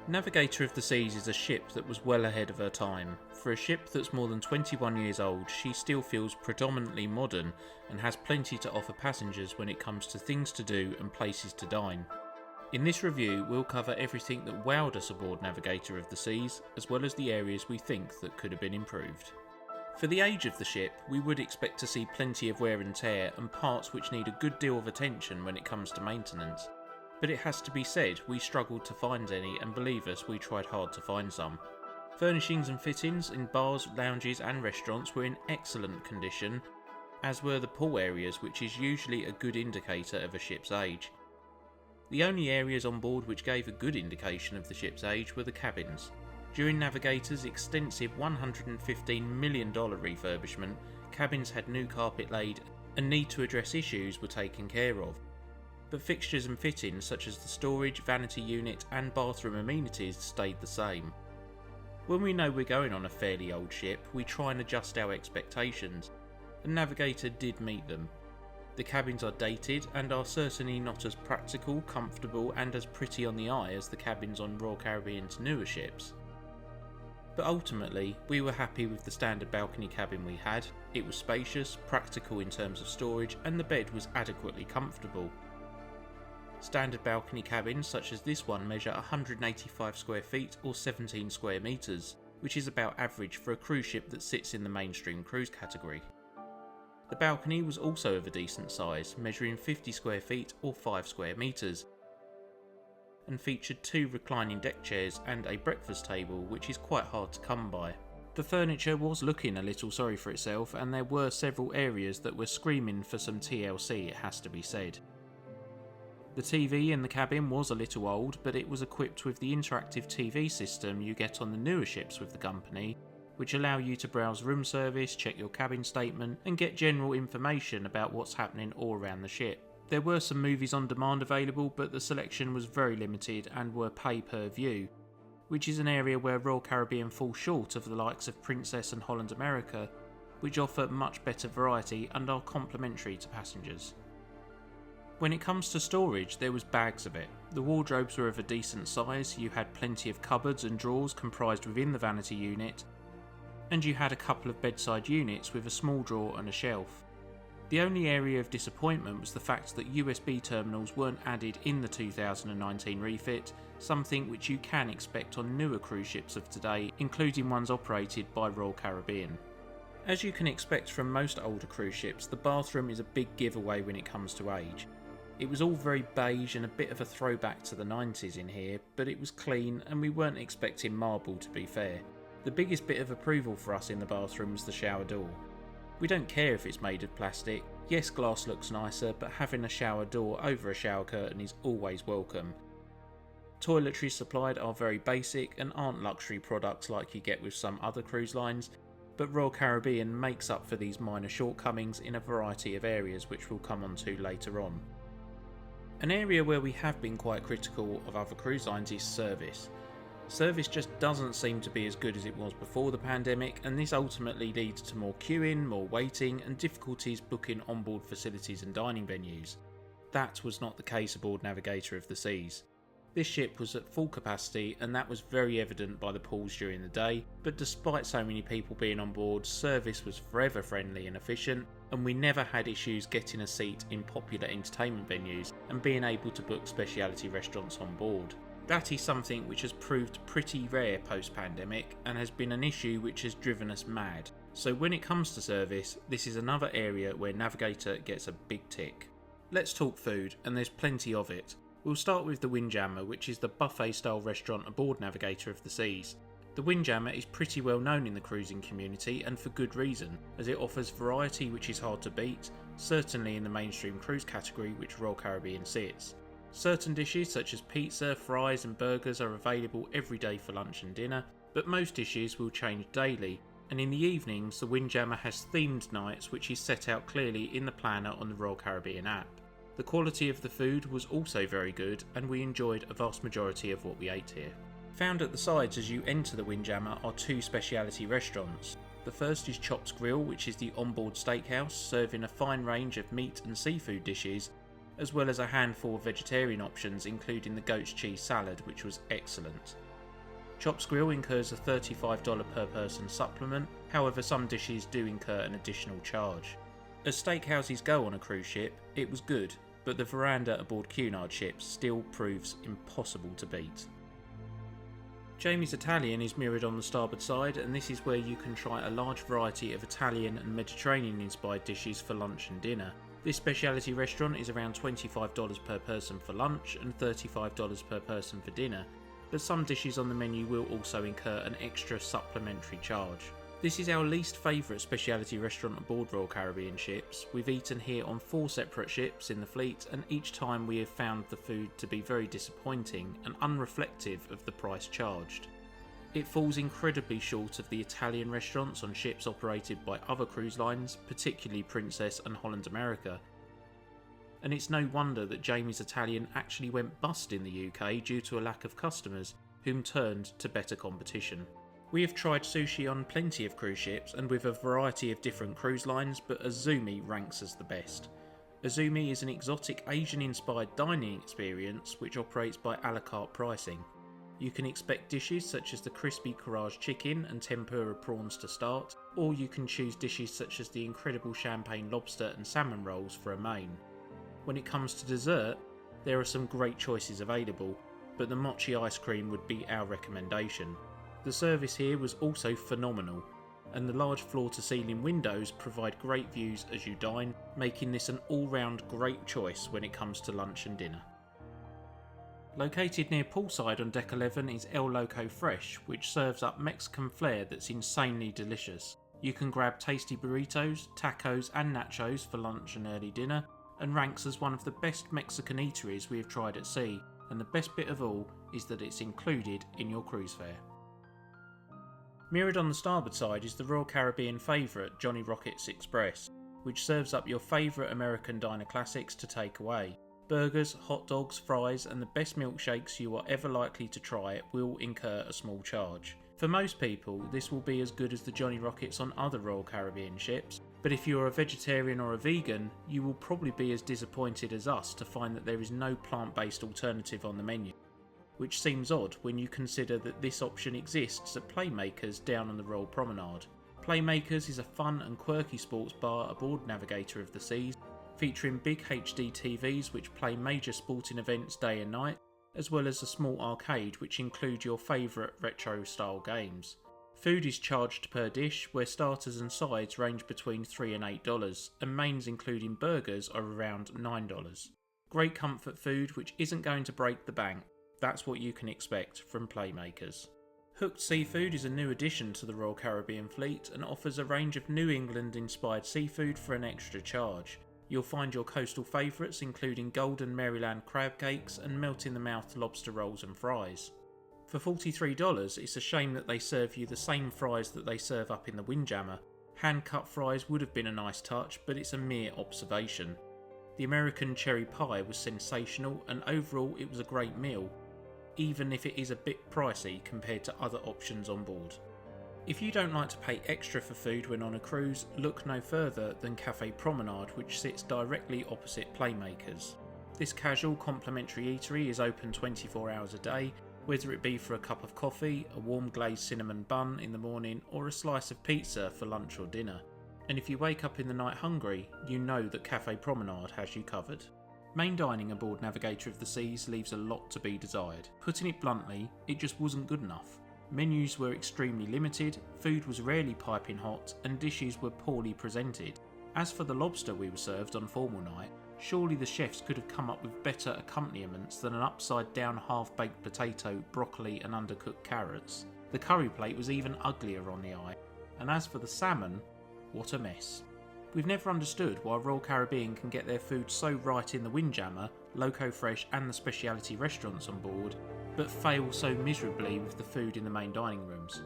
Navigator of the Seas is a ship that was well ahead of her time. For a ship that's more than 21 years old, she still feels predominantly modern and has plenty to offer passengers when it comes to things to do and places to dine. In this review, we'll cover everything that wowed us aboard Navigator of the Seas, as well as the areas we think that could have been improved. For the age of the ship, we would expect to see plenty of wear and tear and parts which need a good deal of attention when it comes to maintenance. But it has to be said, we struggled to find any, and believe us, we tried hard to find some. Furnishings and fittings in bars, lounges and restaurants were in excellent condition, as were the pool areas, which is usually a good indicator of a ship's age. The only areas on board which gave a good indication of the ship's age were the cabins. During Navigator's extensive $115 million refurbishment, cabins had new carpet laid and need to address issues were taken care of. But fixtures and fittings such as the storage, vanity unit and bathroom amenities stayed the same. When we know we're going on a fairly old ship, we try and adjust our expectations, and Navigator did meet them. The cabins are dated and are certainly not as practical, comfortable and as pretty on the eye as the cabins on Royal Caribbean's newer ships. But ultimately, we were happy with the standard balcony cabin we had. It was spacious, practical in terms of storage, and the bed was adequately comfortable. Standard balcony cabins such as this one measure 185 square feet or 17 square metres, which is about average for a cruise ship that sits in the mainstream cruise category. The balcony was also of a decent size, measuring 50 square feet or 5 square metres, and featured 2 reclining deck chairs and a breakfast table, which is quite hard to come by. The furniture was looking a little sorry for itself, and there were several areas that were screaming for some TLC, it has to be said. The TV in the cabin was a little old, but it was equipped with the interactive TV system you get on the newer ships with the company, which allow you to browse room service, check your cabin statement, and get general information about what's happening all around the ship. There were some movies on demand available, but the selection was very limited and were pay per view, which is an area where Royal Caribbean falls short of the likes of Princess and Holland America, which offer much better variety and are complimentary to passengers. When it comes to storage, there was bags of it. The wardrobes were of a decent size, you had plenty of cupboards and drawers comprised within the vanity unit, and you had a couple of bedside units with a small drawer and a shelf. The only area of disappointment was the fact that USB terminals weren't added in the 2019 refit, something which you can expect on newer cruise ships of today, including ones operated by Royal Caribbean. As you can expect from most older cruise ships, the bathroom is a big giveaway when it comes to age. It was all very beige and a bit of a throwback to the 90s in here, but it was clean and we weren't expecting marble, to be fair. The biggest bit of approval for us in the bathroom was the shower door. We don't care if it's made of plastic. Yes, glass looks nicer, but having a shower door over a shower curtain is always welcome. Toiletries supplied are very basic and aren't luxury products like you get with some other cruise lines, but Royal Caribbean makes up for these minor shortcomings in a variety of areas which we'll come on to later on. An area where we have been quite critical of other cruise lines is service. Service just doesn't seem to be as good as it was before the pandemic, and this ultimately leads to more queuing, more waiting, and difficulties booking onboard facilities and dining venues. That was not the case aboard Navigator of the Seas. This ship was at full capacity, and that was very evident by the pools during the day, but despite so many people being on board, service was forever friendly and efficient, and we never had issues getting a seat in popular entertainment venues and being able to book specialty restaurants on board. That is something which has proved pretty rare post-pandemic and has been an issue which has driven us mad. So when it comes to service, this is another area where Navigator gets a big tick. Let's talk food, and there's plenty of it. We'll start with the Windjammer, which is the buffet-style restaurant aboard Navigator of the Seas. The Windjammer is pretty well known in the cruising community, and for good reason, as it offers variety which is hard to beat, certainly in the mainstream cruise category which Royal Caribbean sits. Certain dishes such as pizza, fries and burgers are available every day for lunch and dinner, but most dishes will change daily, and in the evenings the Windjammer has themed nights which is set out clearly in the planner on the Royal Caribbean app. The quality of the food was also very good, and we enjoyed a vast majority of what we ate here. Found at the sides as you enter the Windjammer are 2 speciality restaurants. The first is Chops Grill, which is the Onboard steakhouse, serving a fine range of meat and seafood dishes, as well as a handful of vegetarian options including the goat's cheese salad, which was excellent. Chop Squirrel incurs a $35 per person supplement, however some dishes do incur an additional charge. As steakhouses go on a cruise ship, it was good, but the veranda aboard Cunard ships still proves impossible to beat. Jamie's Italian is mirrored on the starboard side, and this is where you can try a large variety of Italian and Mediterranean inspired dishes for lunch and dinner. This specialty restaurant is around $25 per person for lunch and $35 per person for dinner, but some dishes on the menu will also incur an extra supplementary charge. This is our least favourite specialty restaurant aboard Royal Caribbean ships. We've eaten here on 4 separate ships in the fleet, and each time we have found the food to be very disappointing and unreflective of the price charged. It falls incredibly short of the Italian restaurants on ships operated by other cruise lines, particularly Princess and Holland America. And it's no wonder that Jamie's Italian actually went bust in the UK due to a lack of customers, whom turned to better competition. We have tried sushi on plenty of cruise ships and with a variety of different cruise lines, but Azumi ranks as the best. Azumi is an exotic Asian-inspired dining experience which operates by a la carte pricing. You can expect dishes such as the crispy Courage chicken and tempura prawns to start, or you can choose dishes such as the incredible champagne lobster and salmon rolls for a main. When it comes to dessert, there are some great choices available, but the mochi ice cream would be our recommendation. The service here was also phenomenal, and the large floor-to-ceiling windows provide great views as you dine, making this an all-round great choice when it comes to lunch and dinner. Located near poolside on Deck 11 is El Loco Fresh, which serves up Mexican flair that's insanely delicious. You can grab tasty burritos, tacos and nachos for lunch and early dinner, and ranks as one of the best Mexican eateries we have tried at sea, and the best bit of all is that it's included in your cruise fare. Mirrored on the starboard side is the Royal Caribbean favourite Johnny Rockets Express, which serves up your favourite American diner classics to take away. Burgers, hot dogs, fries and the best milkshakes you are ever likely to try will incur a small charge. For most people, this will be as good as the Johnny Rockets on other Royal Caribbean ships, but if you are a vegetarian or a vegan, you will probably be as disappointed as us to find that there is no plant-based alternative on the menu, which seems odd when you consider that this option exists at Playmakers down on the Royal Promenade. Playmakers is a fun and quirky sports bar aboard Navigator of the Seas, featuring big HD TVs which play major sporting events day and night, as well as a small arcade which include your favourite retro style games. Food is charged per dish, where starters and sides range between $3 and $8, and mains including burgers are around $9. Great comfort food which isn't going to break the bank. That's what you can expect from Playmakers. Hooked Seafood is a new addition to the Royal Caribbean fleet and offers a range of New England inspired seafood for an extra charge. You'll find your coastal favourites including golden Maryland crab cakes and melt in the mouth lobster rolls and fries. For $43, it's a shame that they serve you the same fries that they serve up in the Windjammer. Hand cut fries would have been a nice touch, but it's a mere observation. The American cherry pie was sensational and overall it was a great meal, even if it is a bit pricey compared to other options on board. If you don't like to pay extra for food when on a cruise, look no further than Café Promenade, which sits directly opposite Playmakers. This casual complimentary eatery is open 24 hours a day, whether it be for a cup of coffee, a warm glazed cinnamon bun in the morning, or a slice of pizza for lunch or dinner. And if you wake up in the night hungry, you know that Café Promenade has you covered. Main dining aboard Navigator of the Seas leaves a lot to be desired. Putting it bluntly, it just wasn't good enough. Menus were extremely limited, food was rarely piping hot, and dishes were poorly presented. As for the lobster we were served on formal night, surely the chefs could have come up with better accompaniments than an upside down half-baked potato, broccoli and undercooked carrots. The curry plate was even uglier on the eye, and as for the salmon, what a mess. We've never understood why Royal Caribbean can get their food so right in the Windjammer, Loco Fresh and the specialty restaurants on board, but fail so miserably with the food in the main dining rooms.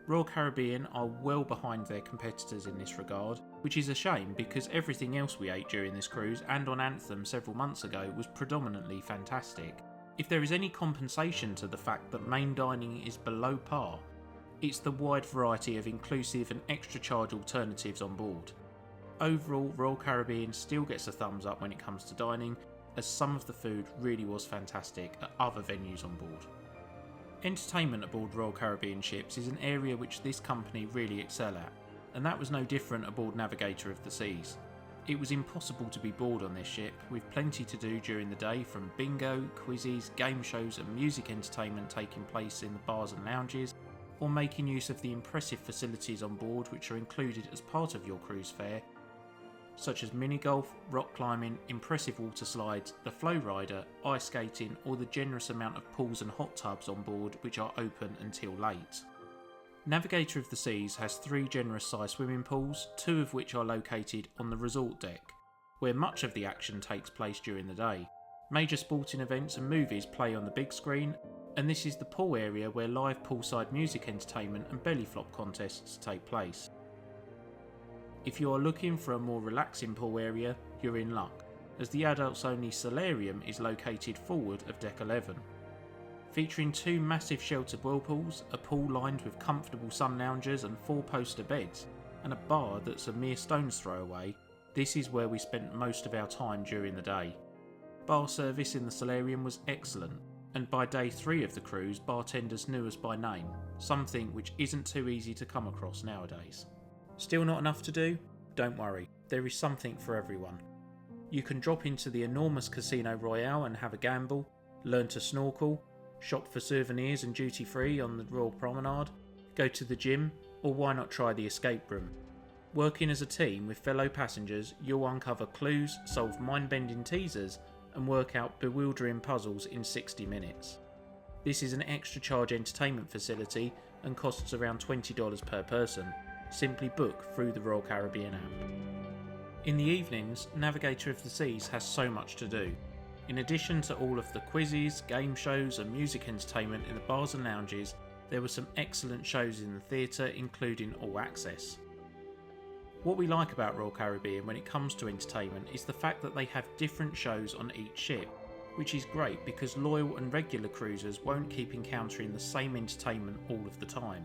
Royal Caribbean are well behind their competitors in this regard, which is a shame because everything else we ate during this cruise and on Anthem several months ago was predominantly fantastic. If there is any compensation to the fact that main dining is below par, it's the wide variety of inclusive and extra charge alternatives on board. Overall, Royal Caribbean still gets a thumbs up when it comes to dining, as some of the food really was fantastic at other venues on board. Entertainment aboard Royal Caribbean ships is an area which this company really excel at, and that was no different aboard Navigator of the Seas. It was impossible to be bored on this ship, with plenty to do during the day, from bingo, quizzes, game shows and music entertainment taking place in the bars and lounges, or making use of the impressive facilities on board which are included as part of your cruise fare, such as mini golf, rock climbing, impressive water slides, the flow rider, ice skating, or the generous amount of pools and hot tubs on board which are open until late. Navigator of the Seas has 3 generous sized swimming pools, 2 of which are located on the resort deck, where much of the action takes place during the day. Major sporting events and movies play on the big screen, and this is the pool area where live poolside music entertainment and belly flop contests take place. If you are looking for a more relaxing pool area, you're in luck, as the adults only solarium is located forward of deck 11. Featuring 2 massive sheltered whirlpools, a pool lined with comfortable sun loungers and 4 poster beds, and a bar that's a mere stone's throw away, this is where we spent most of our time during the day. Bar service in the solarium was excellent, and by day 3 of the cruise, bartenders knew us by name, something which isn't too easy to come across nowadays. Still not enough to do? Don't worry, there is something for everyone. You can drop into the enormous Casino Royale and have a gamble, learn to snorkel, shop for souvenirs and duty free on the Royal Promenade, go to the gym, or why not try the escape room? Working as a team with fellow passengers, you'll uncover clues, solve mind-bending teasers, and work out bewildering puzzles in 60 minutes. This is an extra charge entertainment facility and costs around $20 per person. Simply book through the Royal Caribbean app. In the evenings, Navigator of the Seas has so much to do. In addition to all of the quizzes, game shows and music entertainment in the bars and lounges, there were some excellent shows in the theatre, including All Access. What we like about Royal Caribbean when it comes to entertainment is the fact that they have different shows on each ship, which is great because loyal and regular cruisers won't keep encountering the same entertainment all of the time.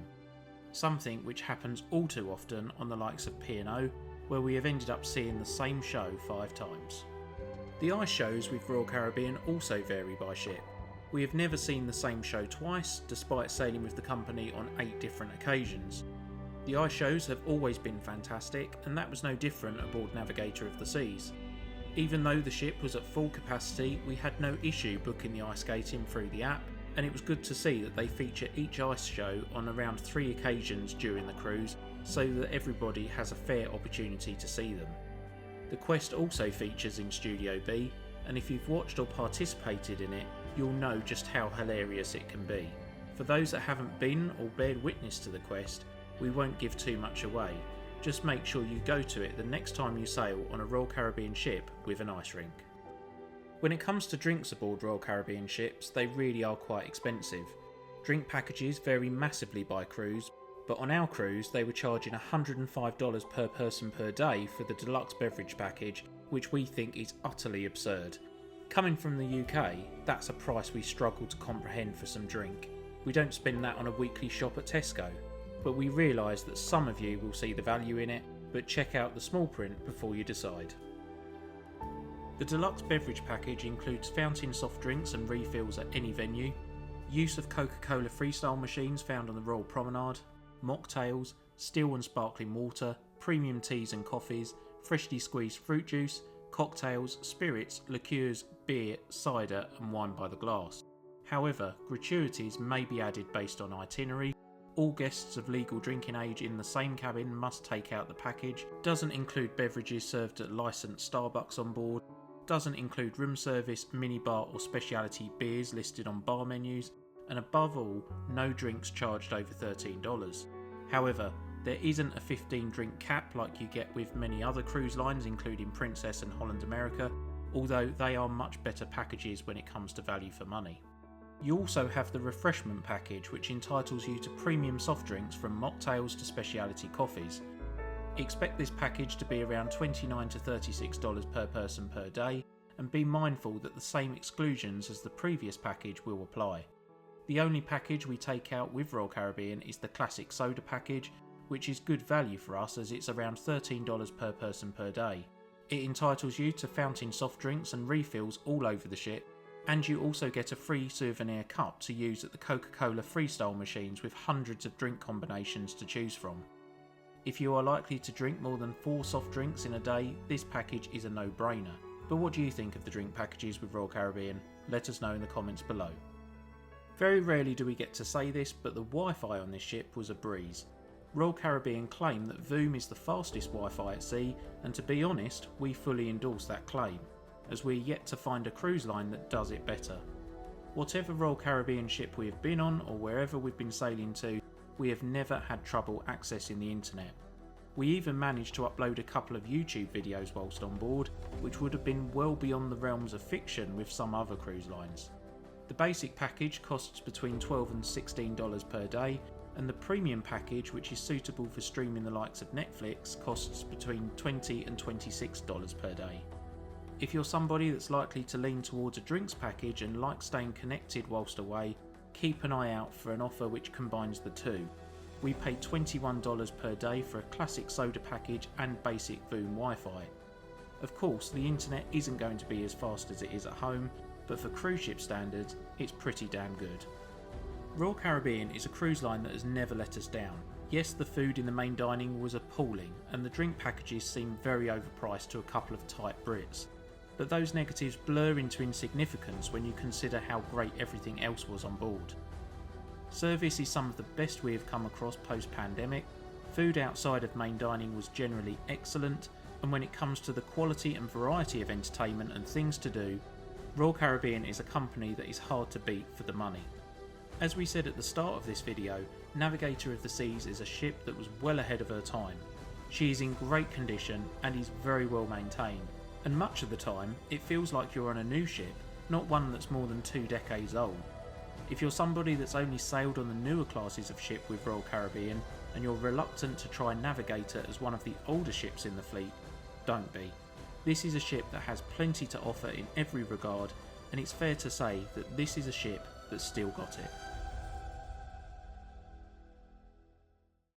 Something which happens all too often on the likes of P&O, where we have ended up seeing the same show 5 times. The ice shows with Royal Caribbean also vary by ship. We have never seen the same show twice, despite sailing with the company on 8 different occasions. The ice shows have always been fantastic, and that was no different aboard Navigator of the Seas. Even though the ship was at full capacity, we had no issue booking the ice skating through the app, and it was good to see that they feature each ice show on around 3 occasions during the cruise, so that everybody has a fair opportunity to see them. The Quest also features in Studio B, and if you've watched or participated in it, you'll know just how hilarious it can be. For those that haven't been or bared witness to the Quest, we won't give too much away. Just make sure you go to it the next time you sail on a Royal Caribbean ship with an ice rink. When it comes to drinks aboard Royal Caribbean ships, they really are quite expensive. Drink packages vary massively by cruise, but on our cruise they were charging $105 per person per day for the deluxe beverage package, which we think is utterly absurd. Coming from the UK, that's a price we struggle to comprehend for some drink. We don't spend that on a weekly shop at Tesco, but we realise that some of you will see the value in it, but check out the small print before you decide. The deluxe beverage package includes fountain soft drinks and refills at any venue, use of Coca-Cola freestyle machines found on the Royal Promenade, mocktails, still and sparkling water, premium teas and coffees, freshly squeezed fruit juice, cocktails, spirits, liqueurs, beer, cider and wine by the glass. However, gratuities may be added based on itinerary. All guests of legal drinking age in the same cabin must take out the package, doesn't include beverages served at licensed Starbucks on board, doesn't include room service, minibar or specialty beers listed on bar menus, and above all, no drinks charged over $13. However, there isn't a 15 drink cap like you get with many other cruise lines including Princess and Holland America, although they are much better packages when it comes to value for money. You also have the refreshment package, which entitles you to premium soft drinks from mocktails to specialty coffees. Expect this package to be around $29 to $36 per person per day, and be mindful that the same exclusions as the previous package will apply. The only package we take out with Royal Caribbean is the classic soda package, which is good value for us as it's around $13 per person per day. It entitles you to fountain soft drinks and refills all over the ship, And you also get a free souvenir cup to use at the Coca-Cola freestyle machines with hundreds of drink combinations to choose from. If you are likely to drink more than 4 soft drinks in a day, this package is a no-brainer. But what do you think of the drink packages with Royal Caribbean? Let us know in the comments below. Very rarely do we get to say this, but the Wi-Fi on this ship was a breeze. Royal Caribbean claim that Voom is the fastest Wi-Fi at sea, and to be honest, we fully endorse that claim, as we're yet to find a cruise line that does it better. Whatever Royal Caribbean ship we have been on or wherever we've been sailing to, we have never had trouble accessing the internet. We even managed to upload a couple of YouTube videos whilst on board, which would have been well beyond the realms of fiction with some other cruise lines. The basic package costs between $12 and $16 per day, and the premium package, which is suitable for streaming the likes of Netflix, costs between $20 and $26 per day. If you're somebody that's likely to lean towards a drinks package and like staying connected whilst away, keep an eye out for an offer which combines the two. We paid $21 per day for a classic soda package and basic Voom Wi-Fi. Of course, the internet isn't going to be as fast as it is at home, but for cruise ship standards, it's pretty damn good. Royal Caribbean is a cruise line that has never let us down. Yes, the food in the main dining was appalling, and the drink packages seem very overpriced to a couple of tight Brits. But those negatives blur into insignificance when you consider how great everything else was on board. Service is some of the best we have come across post-pandemic, food outside of main dining was generally excellent, and when it comes to the quality and variety of entertainment and things to do, Royal Caribbean is a company that is hard to beat for the money. As we said at the start of this video, Navigator of the Seas is a ship that was well ahead of her time. She is in great condition and is very well maintained, and much of the time it feels like you're on a new ship, not one that's more than 2 decades old. If you're somebody that's only sailed on the newer classes of ship with Royal Caribbean and you're reluctant to try Navigator as one of the older ships in the fleet, don't be. This is a ship that has plenty to offer in every regard, and it's fair to say that this is a ship that's still got it.